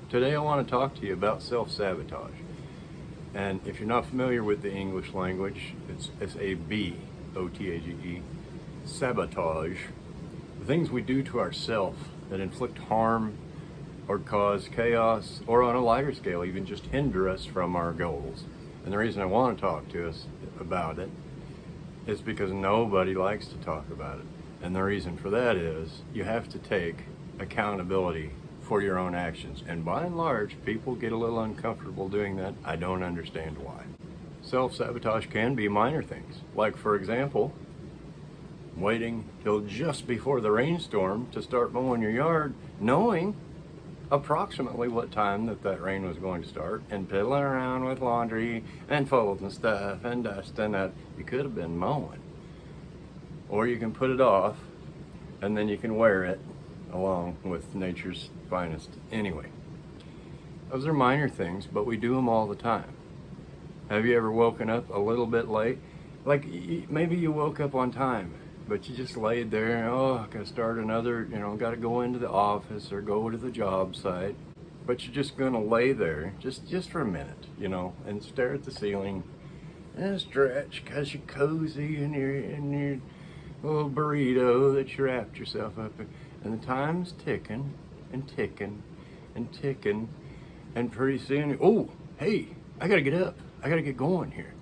Today I want to talk to you about self-sabotage. And if you're not familiar with the English language, it's S-A-B-O-T-A-G-E, sabotage. The things we do to ourselves that inflict harm or cause chaos, or on a lighter scale, even just hinder us from our goals. And the reason I want to talk to us about it is because nobody likes to talk about it. And the reason for that is you have to take accountability for your own actions. And by and large, people get a little uncomfortable doing that. I don't understand why. Self-sabotage can be minor things. Like, for example, waiting till just before the rainstorm to start mowing your yard, knowing approximately what time that rain was going to start, and piddling around with laundry and folding stuff and dust and that. You could have been mowing. Or you can put it off and then you can wear it along with nature's finest. Anyway, those are minor things, but we do them all the time. Have you ever woken up a little bit late? Like, maybe you woke up on time, but you just laid there, I gotta start another, gotta go into the office or go to the job site. But you're just gonna lay there just for a minute, and stare at the ceiling and stretch because you're cozy in your little burrito that you wrapped yourself up in. And the time's ticking and ticking and ticking, and pretty soon, hey, I gotta get up. I gotta get going here.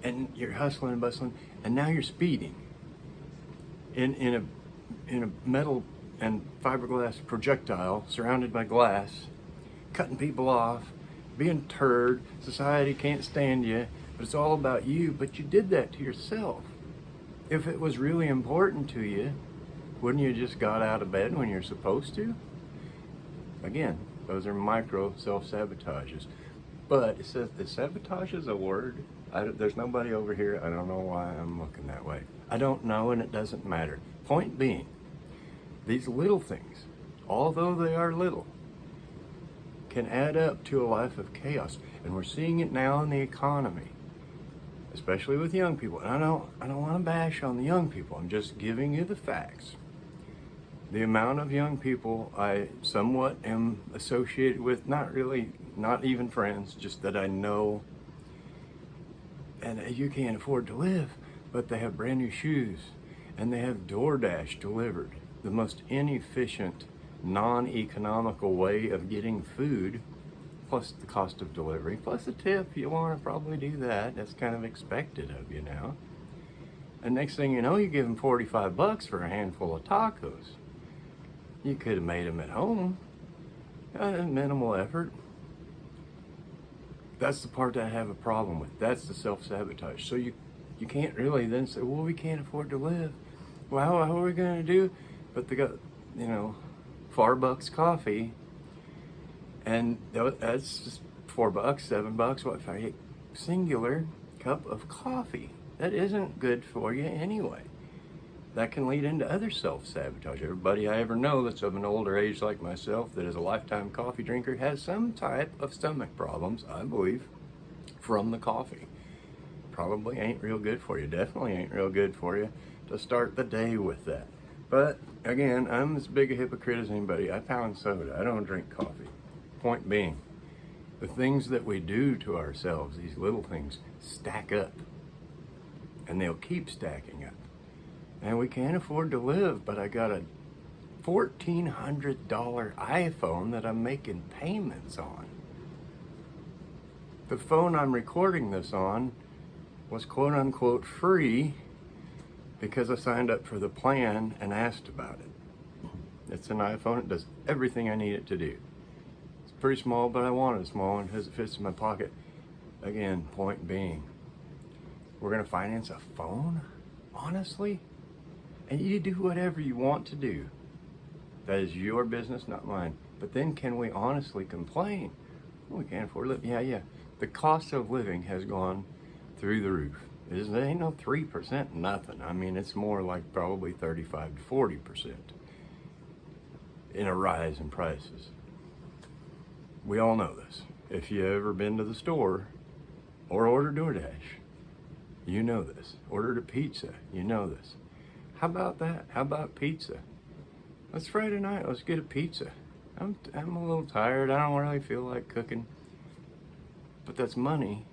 And you're hustling and bustling, and now you're speeding in a metal and fiberglass projectile surrounded by glass, cutting people off, being turd. Society can't stand you, but it's all about you. But you did that to yourself. If it was really important to you, wouldn't you just got out of bed when you're supposed to? Again, those are micro self-sabotages. But it says the sabotage is a word. There's nobody over here. I don't know why I'm looking that way. I don't know, and it doesn't matter. Point being, these little things, although they are little, can add up to a life of chaos. And we're seeing it now in the economy, especially with young people. And I don't want to bash on the young people. I'm just giving you the facts. The amount of young people I somewhat am associated with, not even friends, just that I know, and you can't afford to live, but they have brand new shoes, and they have DoorDash delivered, the most inefficient, non-economical way of getting food, plus the cost of delivery, plus a tip. You want to probably do that. That's kind of expected of you now. And next thing you know, you give them $45 for a handful of tacos. You could have made them at home, minimal effort. That's the part that I have a problem with. That's the self-sabotage. So you can't really then say, well, we can't afford to live. Well, how are we going to do? But they got, $4 coffee, and that's just $4, $7, what, for a singular cup of coffee. That isn't good for you anyway. That can lead into other self-sabotage. Everybody I ever know that's of an older age like myself that is a lifetime coffee drinker has some type of stomach problems, I believe, from the coffee. Probably ain't real good for you. Definitely ain't real good for you to start the day with that. But again, I'm as big a hypocrite as anybody. I pound soda. I don't drink coffee. Point being, the things that we do to ourselves, these little things, stack up. And they'll keep stacking up. And we can't afford to live, but I got a $1,400 iPhone that I'm making payments on. The phone I'm recording this on was quote unquote free because I signed up for the plan and asked about it. It's an iPhone. It does everything I need it to do. It's pretty small, but I want it small and because it fits in my pocket. Again, point being, we're going to finance a phone? Honestly? And you do whatever you want to do. That is your business, not mine. But then can we honestly complain? Well, we can't afford to live. Yeah. The cost of living has gone through the roof. It ain't no 3%, nothing. I mean, it's more like probably 35 to 40% in a rise in prices. We all know this. If you ever been to the store or ordered DoorDash, you know this. Ordered a pizza, you know this. How about that? How about pizza? It's Friday night, let's get a pizza. I'm a little tired. I don't really feel like cooking. But that's money.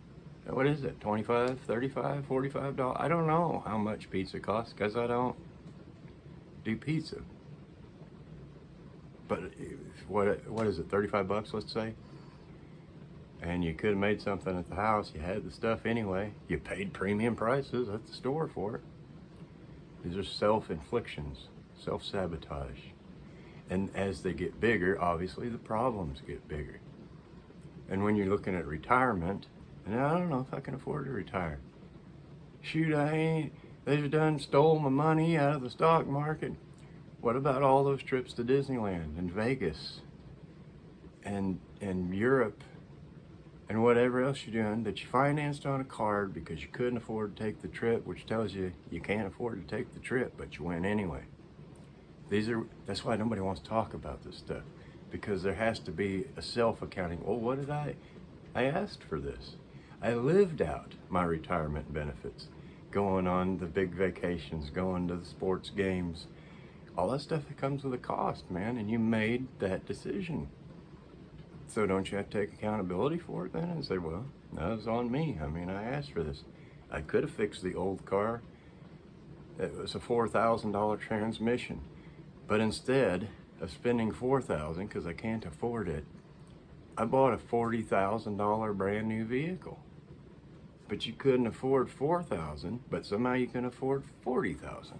What is it? 25, 35, $45? I don't know how much pizza costs because I don't do pizza. But what is it? 35 bucks, let's say. And you could have made something at the house. You had the stuff anyway. You paid premium prices at the store for it. These are self-inflictions, self-sabotage. And as they get bigger, obviously the problems get bigger. And when you're looking at retirement, and I don't know if I can afford to retire. Shoot, they've done stole my money out of the stock market. What about all those trips to Disneyland and Vegas and Europe and whatever else you're doing that you financed on a card because you couldn't afford to take the trip, which tells you you can't afford to take the trip, but you went anyway. That's why nobody wants to talk about this stuff, because there has to be a self-accounting. Well, what did I asked for this. I lived out my retirement benefits, going on the big vacations, going to the sports games, all that stuff that comes with a cost, man, and you made that decision. So don't you have to take accountability for it then and say, well, that was on me. I mean, I asked for this. I could have fixed the old car. It was a $4,000 transmission. But instead of spending $4,000 because I can't afford it, I bought a $40,000 brand new vehicle. But you couldn't afford $4,000, but somehow you can afford $40,000.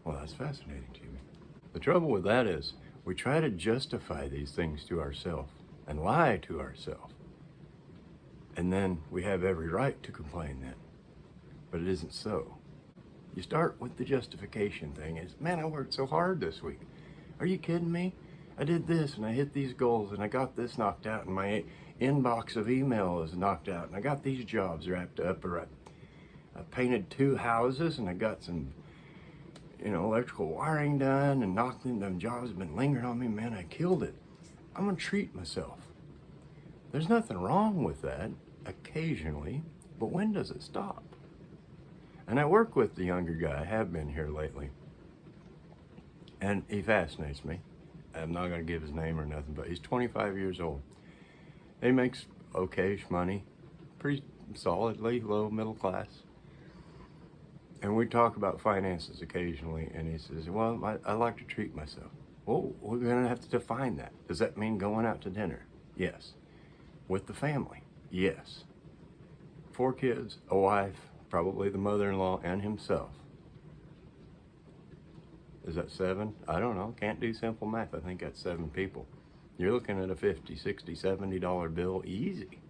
Well, that's fascinating to me. The trouble with that is we try to justify these things to ourselves and lie to ourselves. And then we have every right to complain then. But it isn't so. You start with the justification thing is, man, I worked so hard this week. Are you kidding me? I did this and I hit these goals and I got this knocked out and my inbox of email is knocked out and I got these jobs wrapped up, or I painted 2 houses and I got some, electrical wiring done and knocked in. Them jobs have been lingering on me, man, I killed it. I'm gonna treat myself. There's nothing wrong with that occasionally, but when does it stop? And I work with the younger guy, I have been here lately, and he fascinates me. I'm not gonna give his name or nothing, but he's 25 years old. He makes okay-ish money, pretty solidly, low middle class. And we talk about finances occasionally, and he says, well, I like to treat myself. Well, we're gonna have to define that. Does that mean going out to dinner? Yes. With the family? Yes. 4 kids, a wife, probably the mother-in-law, and himself. Is that 7? I don't know, can't do simple math. I think that's 7 people. You're looking at a $50, $60, $70 bill easy.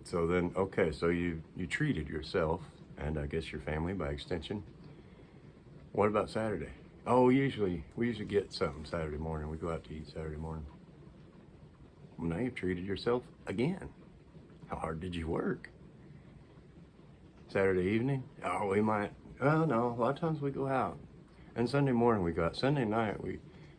So then, okay, so you treated yourself, and I guess your family by extension. What about Saturday? Oh, we usually get something Saturday morning. We go out to eat Saturday morning. Well, now you've treated yourself again. How hard did you work? Saturday evening? Oh, we might, well, no, a lot of times we go out. And Sunday morning we go out. Sunday night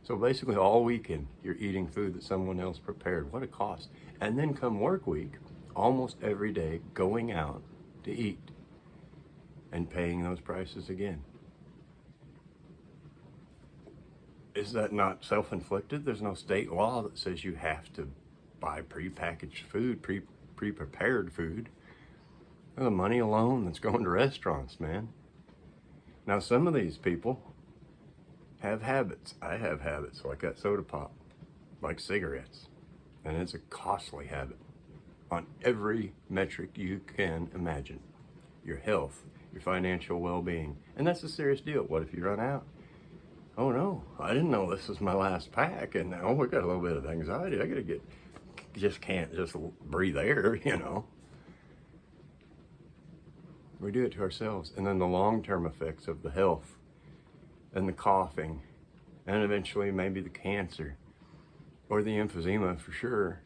so basically all weekend you're eating food that someone else prepared. What a cost. And then come work week, almost every day going out to eat and paying those prices again. Is that not self-inflicted? There's no state law that says you have to buy prepackaged food, pre-prepared food. The money alone that's going to restaurants, man. Now, some of these people have habits. I have habits like that soda pop, like cigarettes. And it's a costly habit on every metric you can imagine. Your health, your financial well-being. And that's a serious deal. What if you run out? Oh no, I didn't know this was my last pack, and now we got a little bit of anxiety. I can't just breathe air, We do it to ourselves. And then the long-term effects of the health and the coughing, and eventually maybe the cancer or the emphysema for sure.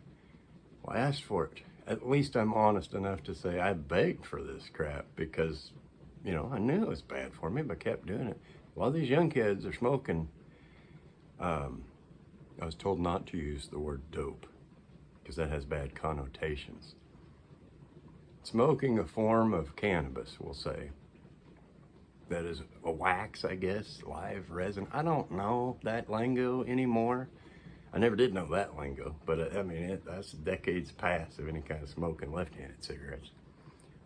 Well, I asked for it. At least I'm honest enough to say I begged for this crap because, I knew it was bad for me, but I kept doing it. A lot of these young kids are smoking. I was told not to use the word dope because that has bad connotations. Smoking a form of cannabis, we'll say. that is a wax, I guess, live resin. I don't know that lingo anymore. I never did know that lingo, but I mean, that's decades past of any kind of smoking left-handed cigarettes.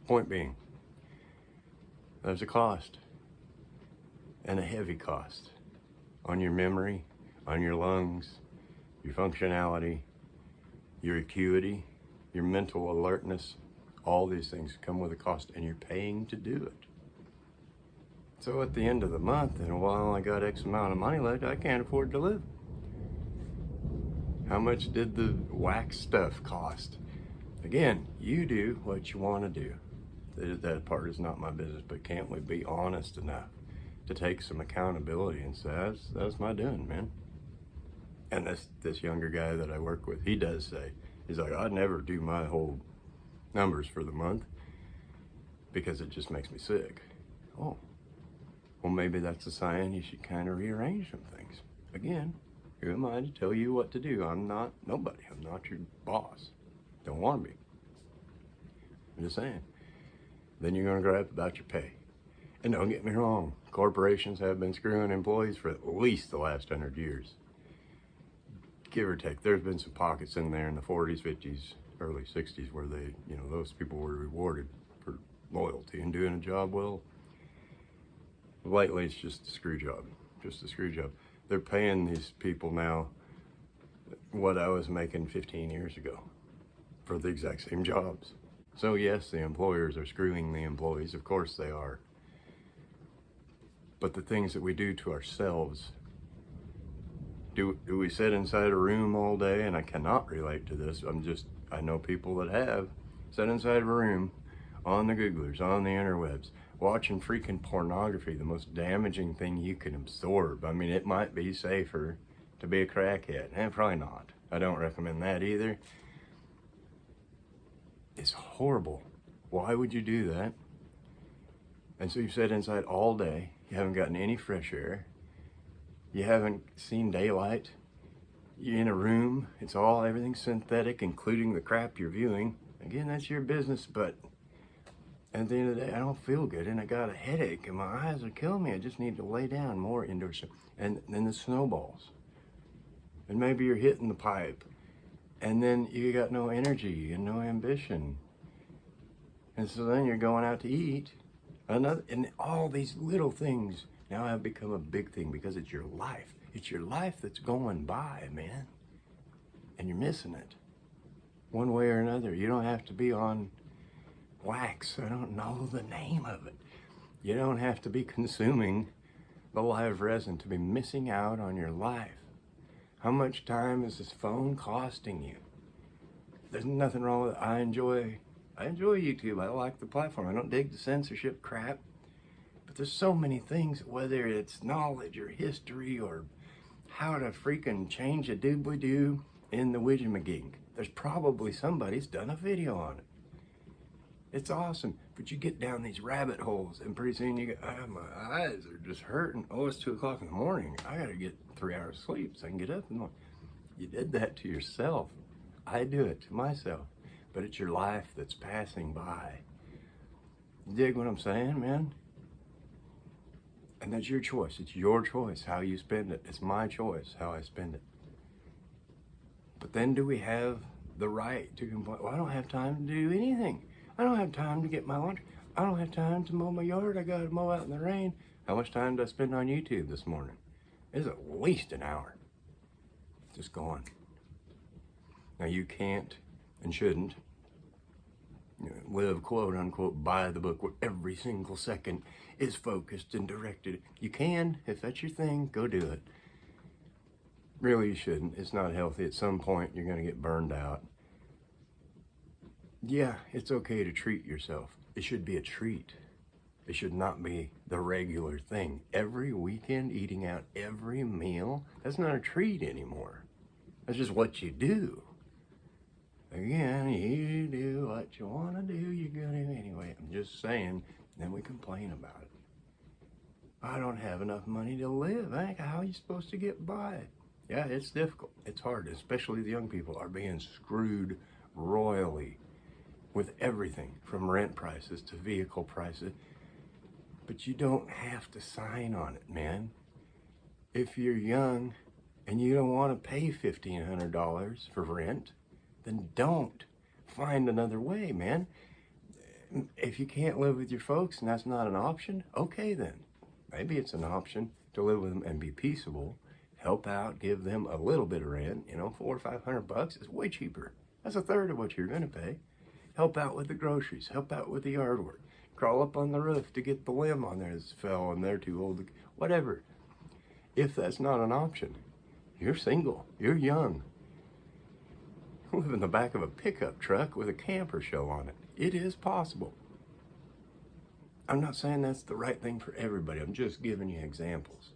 Point being, there's a cost, and a heavy cost, on your memory, on your lungs, your functionality, your acuity, your mental alertness. All these things come with a cost, and you're paying to do it. So at the end of the month, and while I got X amount of money left, I can't afford to live. How much did the wax stuff cost? Again, you do what you want to do. That part is not my business, but can't we be honest enough to take some accountability and say, that's my doing, man. And this younger guy that I work with, he does say, he's like, I'd never do my whole numbers for the month because it just makes me sick. Oh, well, maybe that's a sign you should kind of rearrange some things. Again, who am I to tell you what to do? I'm not nobody. I'm not your boss. Don't want to be. I'm just saying. Then you're going to gripe about your pay. And don't get me wrong, corporations have been screwing employees for at least the last 100 years. Give or take. There's been some pockets in there in the 40s, 50s, early 60s where they, those people were rewarded for loyalty and doing a job well. Lately, it's just a screw job. Just a screw job. They're paying these people now what I was making 15 years ago for the exact same jobs. So yes, the employers are screwing the employees. Of course they are. But the things that we do to ourselves, do we sit inside a room all day? And I cannot relate to this. I know people that have sat inside of a room on the Googlers, on the interwebs, watching freaking pornography, the most damaging thing you can absorb. I mean, it might be safer to be a crackhead. And probably not. I don't recommend that either. It's horrible. Why would you do that? And so you've sat inside all day. You haven't gotten any fresh air. You haven't seen daylight. You're in a room. It's everything's synthetic, including the crap you're viewing. Again, that's your business, but at the end of the day, I don't feel good, and I got a headache, and my eyes are killing me. I just need to lay down more indoors. And then the snowballs. And maybe you're hitting the pipe, and then you got no energy and no ambition. And so then you're going out to eat. And all these little things now have become a big thing because it's your life. It's your life that's going by, man. And you're missing it. One way or another. You don't have to be on wax. I don't know the name of it. You don't have to be consuming the live resin to be missing out on your life. How much time is this phone costing you? There's nothing wrong with it. I enjoy YouTube. I like the platform. I don't dig the censorship crap. But there's so many things, whether it's knowledge or history or how to freaking change a doobly-doo in the widget-magink. There's probably somebody's done a video on it. It's awesome, but you get down these rabbit holes, and pretty soon you go, my eyes are just hurting. Oh, it's 2 o'clock in the morning. I gotta get 3 hours sleep so I can get up in the morning. You did that to yourself. I do it to myself, but it's your life that's passing by. You dig what I'm saying, man? And that's your choice. It's your choice how you spend it. It's my choice how I spend it. But then do we have the right to complain? Well, I don't have time to do anything. I don't have time to get my lunch. I don't have time to mow my yard. I gotta mow out in the rain. How much time did I spend on YouTube this morning? It's at least an hour. Just gone. Now you can't and shouldn't live, quote unquote, by the book where every single second is focused and directed. You can, if that's your thing, go do it. Really, you shouldn't. It's not healthy. At some point, you're gonna get burned out. Yeah, it's okay to treat yourself. It should be a treat. It should not be the regular thing. Every weekend, eating out every meal, that's not a treat anymore. That's just what you do. Again, you do what you want to do, you're going to anyway. I'm just saying, then we complain about it. I don't have enough money to live. How are you supposed to get by? Yeah, it's difficult. It's hard, especially the young people are being screwed royally with everything from rent prices to vehicle prices. But you don't have to sign on it, man. If you're young and you don't want to pay $1,500 for rent, then don't. Find another way, man. If you can't live with your folks and that's not an option, okay then. Maybe it's an option to live with them and be peaceable. Help out, give them a little bit of rent. $400 or $500 is way cheaper. That's a third of what you're gonna pay. Help out with the groceries. Help out with the yard work. Crawl up on the roof to get the limb on there that's fell and they're too old to, whatever. If that's not an option, you're single, you're young. Live in the back of a pickup truck with a camper show on it. It is possible. I'm not saying that's the right thing for everybody. I'm just giving you examples.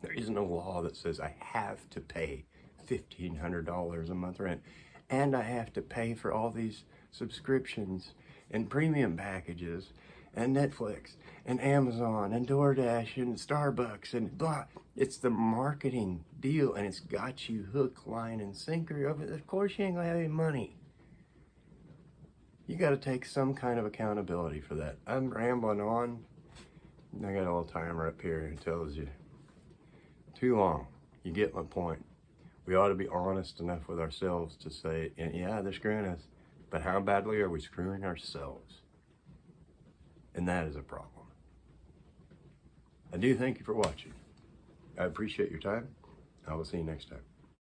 There is no law that says I have to pay $1,500 a month rent and I have to pay for all these subscriptions and premium packages and Netflix and Amazon and DoorDash and Starbucks and blah. It's the marketing deal and it's got you hook, line, and sinker. Of course you ain't gonna have any money. You gotta take some kind of accountability for that. I'm rambling on. I got a little timer up here that tells you too long. You get my point. We ought to be honest enough with ourselves to say, yeah, they're screwing us, but how badly are we screwing ourselves? And that is a problem. I do thank you for watching. I appreciate your time. I will see you next time.